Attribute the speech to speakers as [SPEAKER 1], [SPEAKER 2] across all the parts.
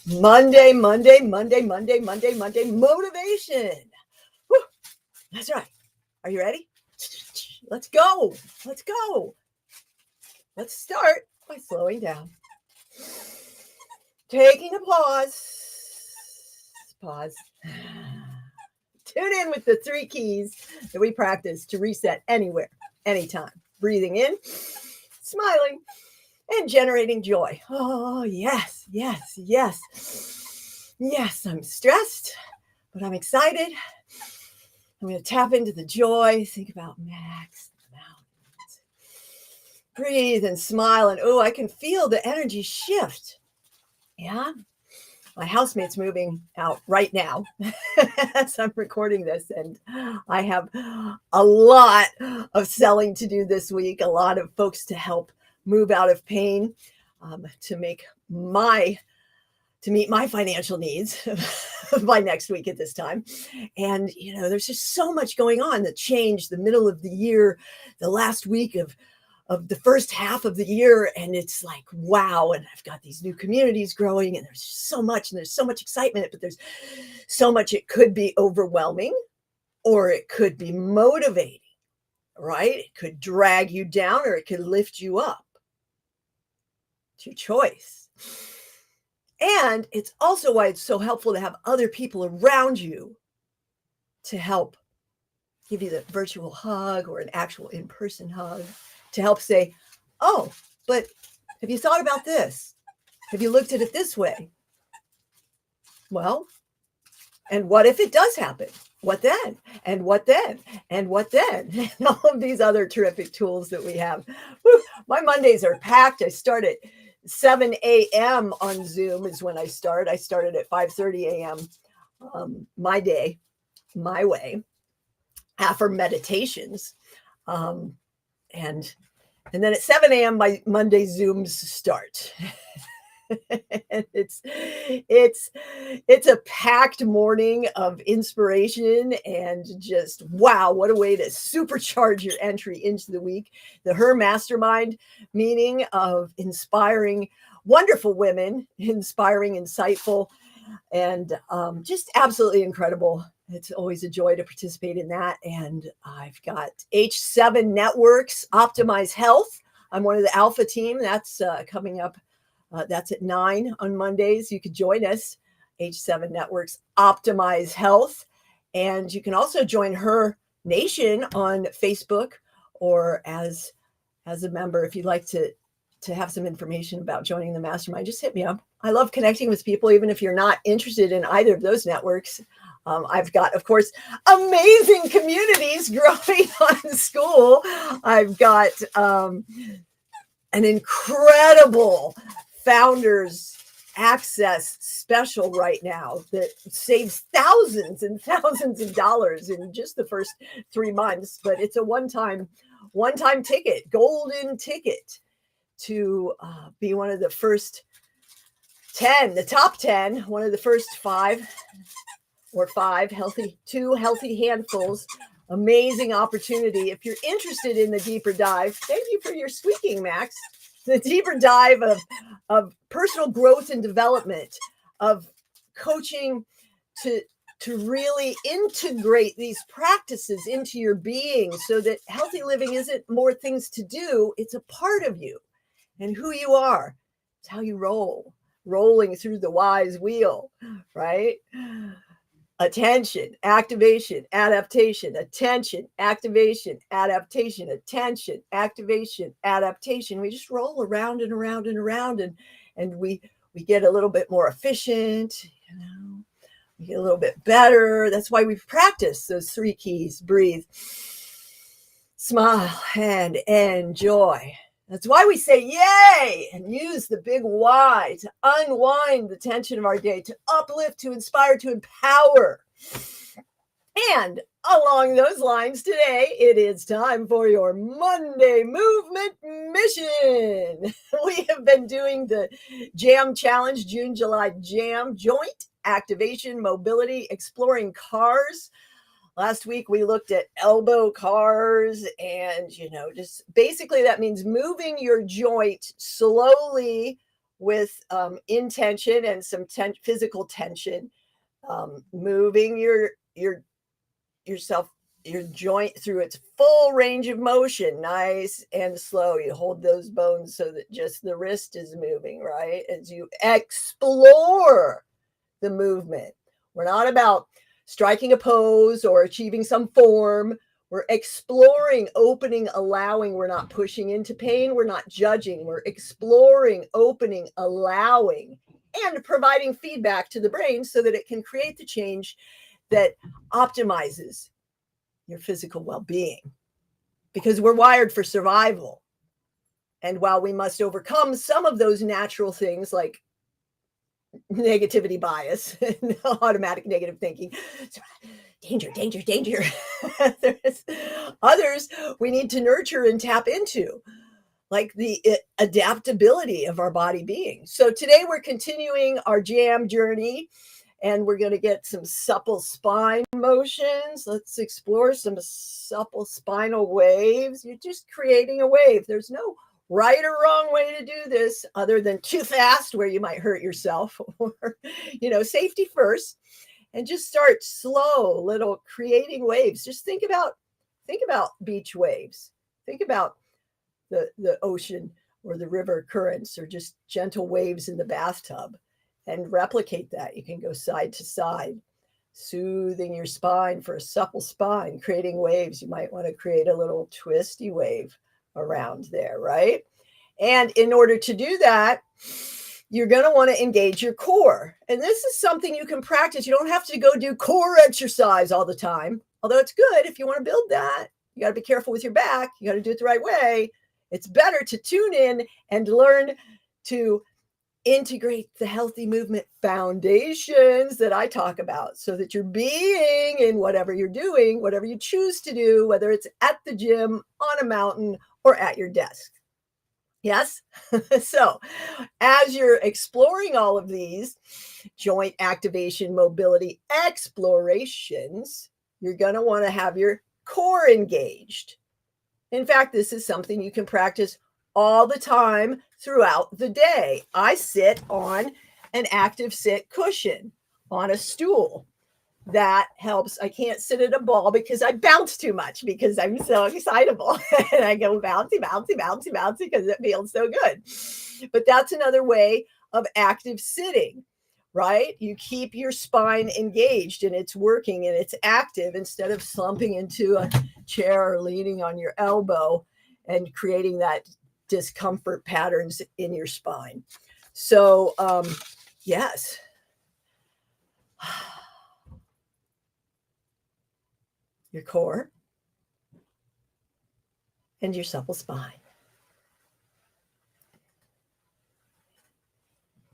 [SPEAKER 1] Monday motivation. Whew, that's right. Are you ready? Let's go. Let's start by slowing down. Taking a pause. Tune in with the 3 keys that we practice to reset anywhere, anytime. Breathing in, smiling, and generating joy. Oh, yes. Yes, I'm stressed, but I'm excited. I'm going to tap into the joy. Think about Max, the mountains. Breathe and smile, and I can feel the energy shift. Yeah. My housemate's moving out right now as I'm recording this, and I have a lot of selling to do this week, a lot of folks to help move out of pain, to meet my financial needs by next week at this time. And, there's just so much going on, the change, the middle of the year, the last week of the first half of the year. And it's like, wow. And I've got these new communities growing, and there's so much, and there's so much excitement, but there's so much. It could be overwhelming, or it could be motivating, right? It could drag you down, or it could lift you up. It's your choice. And it's also why it's so helpful to have other people around you to help give you the virtual hug or an actual in-person hug, to help say, oh, but have you thought about this? Have you looked at it this way? Well, and what if it does happen? What then? And what then? And what then? And all of these other terrific tools that we have. Whew, my Mondays are packed. I start at 7 a.m. on Zoom is when I start. I started at 5:30 a.m. My day, my way, after meditations. And then at 7 a.m. my Monday Zooms start. And it's a packed morning of inspiration and just, wow, what a way to supercharge your entry into the week. The Her Mastermind meeting of inspiring, wonderful women, inspiring, insightful, and just absolutely incredible. It's always a joy to participate in that. And I've got H7 Networks, Optimize Health. I'm one of the Alpha team. That's coming up. That's at 9 on Mondays. You could join us, H7 Networks, Optimize Health. And you can also join Her Nation on Facebook, or as a member. If you'd like to have some information about joining the mastermind, just hit me up. I love connecting with people, even if you're not interested in either of those networks. I've got, of course, amazing communities growing on school. I've got an incredible Founders Access special right now that saves thousands and thousands of dollars in just the first 3 months. But it's a one-time ticket, golden ticket, to be one of the first 10, the top 10, one of the first 5 two healthy handfuls. Amazing opportunity. If you're interested in the deeper dive, thank you for your squeaking, Max. The deeper dive of personal growth and development, of coaching to really integrate these practices into your being, so that healthy living isn't more things to do. It's a part of you and who you are. It's how you rolling through the wise wheel, right? Attention, activation, adaptation, attention, activation, adaptation, attention, activation, adaptation. We just roll around and around and around, and we get a little bit more efficient, we get a little bit better. That's why we practice those 3 keys: breathe, smile, and enjoy. That's why we say yay and use the big Y to unwind the tension of our day, to uplift, to inspire, to empower. And along those lines, today it is time for your Monday Movement Mission. We have been doing the Jam Challenge, June, July Jam, joint activation, mobility, exploring cars. Last week, we looked at elbow cars, and, just basically that means moving your joint slowly with intention and some physical tension, moving yourself, your joint through its full range of motion, nice and slow. You hold those bones so that just the wrist is moving, right? As you explore the movement. We're not about striking a pose or achieving some form. We're exploring, opening, allowing. We're not pushing into pain. We're not judging. We're exploring, opening, allowing, and providing feedback to the brain so that it can create the change that optimizes your physical well-being. Because we're wired for survival. And while we must overcome some of those natural things like negativity bias and automatic negative thinking, danger, danger, danger, there's others we need to nurture and tap into, like the adaptability of our body being. So today we're continuing our jam journey, and we're going to get some supple spine motions. Let's explore some supple spinal waves. You're just creating a wave. There's no right or wrong way to do this other than too fast where you might hurt yourself, or, safety first, and just start slow, little creating waves. Just think about beach waves. Think about the ocean or the river currents, or just gentle waves in the bathtub, and replicate that. You can go side to side, soothing your spine for a supple spine, creating waves. You might want to create a little twisty wave around there, right? And in order to do that, you're going to want to engage your core. And this is something you can practice. You don't have to go do core exercise all the time, although it's good if you want to build that. You got to be careful with your back. You got to do it the right way. It's better to tune in and learn to integrate the healthy movement foundations that I talk about, so that you're being in whatever you're doing, whatever you choose to do, whether it's at the gym, on a mountain, or at your desk. Yes? So as you're exploring all of these joint activation, mobility explorations, you're going to want to have your core engaged. In fact, this is something you can practice all the time throughout the day. I sit on an active sit cushion on a stool. That helps. I can't sit at a ball because I bounce too much, because I'm so excitable and I go bouncy, bouncy, bouncy, bouncy because it feels so good. But that's another way of active sitting, right? You keep your spine engaged and it's working and it's active, instead of slumping into a chair or leaning on your elbow and creating that discomfort patterns in your spine. So, yes. Your core and your supple spine.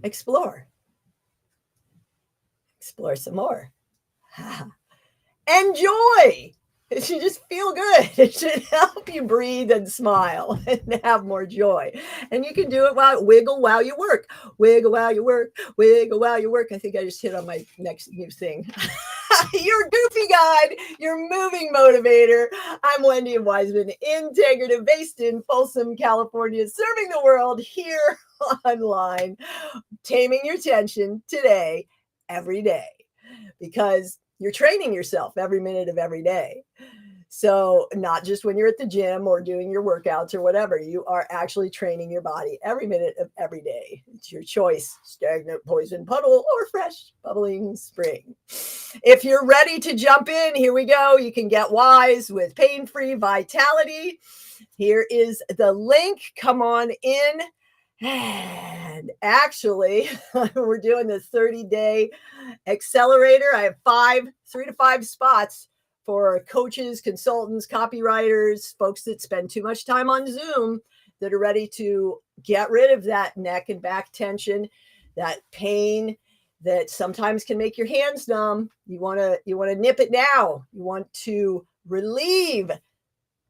[SPEAKER 1] Explore. Explore some more. Enjoy. It should just feel good. It should help you breathe and smile and have more joy. And you can do it wiggle while you work. Wiggle while you work. Wiggle while you work. I think I just hit on my next new thing. Your goofy guide, your moving motivator. I'm Wendy of Wiseman, Integrative, based in Folsom, California, serving the world here online, taming your tension today, every day, because you're training yourself every minute of every day. So not just when you're at the gym or doing your workouts or whatever, you are actually training your body every minute of every day. It's your choice: stagnant poison puddle or fresh bubbling spring. If you're ready to jump in, here we go. You can get wise with pain-free vitality. Here is the link. Come on in. And actually, we're doing the 30-day accelerator. I have 3 to 5 spots for coaches, consultants, copywriters, folks that spend too much time on Zoom, that are ready to get rid of that neck and back tension, that pain that sometimes can make your hands numb. You want to nip it now. You want to relieve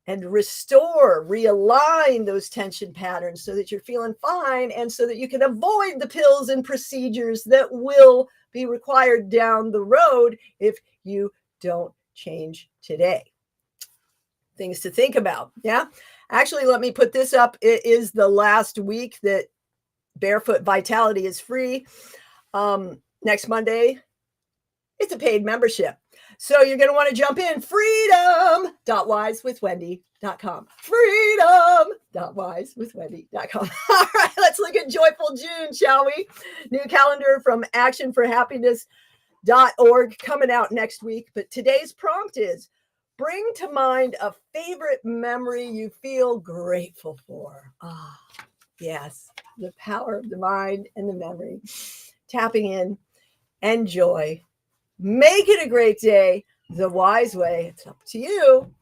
[SPEAKER 1] and restore, realign those tension patterns so that you're feeling fine, and so that you can avoid the pills and procedures that will be required down the road if you don't change today. Things to think about. Yeah. Actually, let me put this up. It is the last week that Barefoot Vitality is free. Next Monday, it's a paid membership. So you're going to want to jump in. freedom.wisewithwendy.com. freedom.wisewithwendy.com. All right, let's look at Joyful June, shall we? New calendar from actionforhappiness.org coming out next week. But today's prompt is, bring to mind a favorite memory you feel grateful for. Ah, yes, the power of the mind and the memory. Tapping in. Enjoy. Make it a great day. The wise way. It's up to you.